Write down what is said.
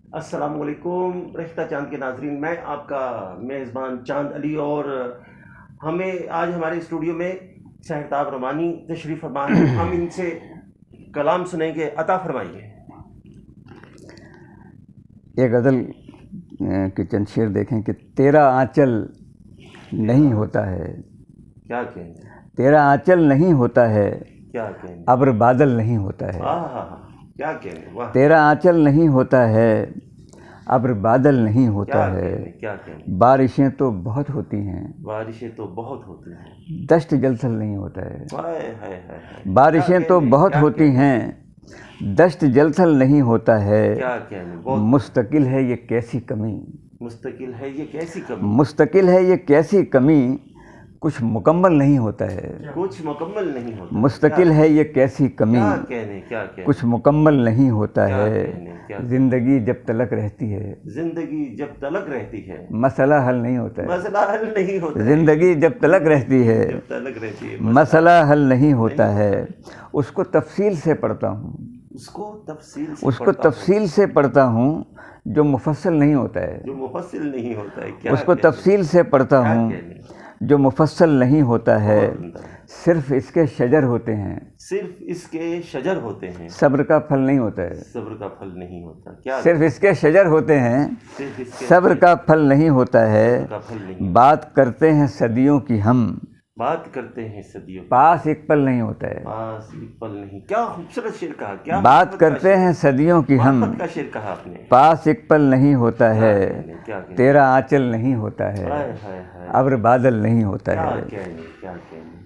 السلام علیکم رشتہ چاند کے ناظرین، میں آپ کا میزبان چاند علی، اور ہمیں آج ہمارے اسٹوڈیو میں سہرتاب رحمانی تشریف فرما ہے۔ ہم ان سے کلام سنیں گے، عطا فرمائیے۔ ایک غزل کے چند شعر دیکھیں کہ تیرا آنچل نہیں ہوتا ہے، کیا کہیں، تیرا آنچل نہیں ہوتا ہے، کیا کہیں، ابر بادل نہیں ہوتا ہے، کیا کہیں، واہ، تیرا آنچل نہیں ہوتا ہے، ابر بادل نہیں ہوتا ہے، کیا کہیں، بارشیں تو بہت ہوتی ہیں، بارشیں تو بہت ہوتی ہیں، دشت جلتھل نہیں ہوتا ہے، ہائے ہائے ہائے، بارشیں تو بہت ہوتی ہیں، دشت جلتھل نہیں ہوتا ہے، کیا کہنے، بہت مستقل ہے یہ کیسی کمی، مستقل ہے یہ کیسی کمی، مستقل ہے یہ کیسی کمی، کچھ مکمل نہیں ہوتا ہے، کچھ مکمل نہیں ہوتا، مستقل ہے یہ کیسی کمی، کیا کہنے، کیا کہنے، کچھ مکمل نہیں ہوتا کیا ہے، کہنے، کیا زندگی جب تلک رہتی ہے، زندگی جب تلک رہتی ہے، مسئلہ حل نہیں ہوتا ہے، مسئلہ حل نہیں ہوتا ہے، زندگی جب تلک رہتی ہے، جب تلک رہتی ہے، مسئلہ حل نہیں ہوتا ہے، اس کو تفصیل سے پڑھتا ہوں، اس کو تفصیل سے اس کو تفصیل سے پڑھتا ہوں جو مفصل نہیں ہوتا ہے، جو مفصل نہیں ہوتا ہے، کیا اس کو تفصیل سے پڑھتا ہوں جو مفصل نہیں ہوتا ہے، صرف اس کے شجر ہوتے ہیں، صرف اس کے شجر ہوتے ہیں، صبر کا پھل نہیں ہوتا ہے، صبر کا پھل نہیں ہوتا، کیا صرف اس کے شجر ہوتے ہیں، صرف اس کے صبر کا پھل نہیں ہوتا ہے، کا پھل نہیں، بات کرتے ہیں صدیوں کی ہم، بات کرتے ہیں صدیوں کی، پاس ایک پل نہیں ہوتا ہے، پاس ایک پل نہیں، کیا خوبصورت شعر کہا، کیا بات کرتے ہیں صدیوں کی ہم، محبت کا شعر کہا آپ نے، پاس ایک پل نہیں ہوتا ہے، کیا کہنے، تیرا آنچل نہیں ہوتا ہے، ہائے ہائے ہائے، ابر بادل نہیں ہوتا کیا ہے، کہنے، کیا کہنے،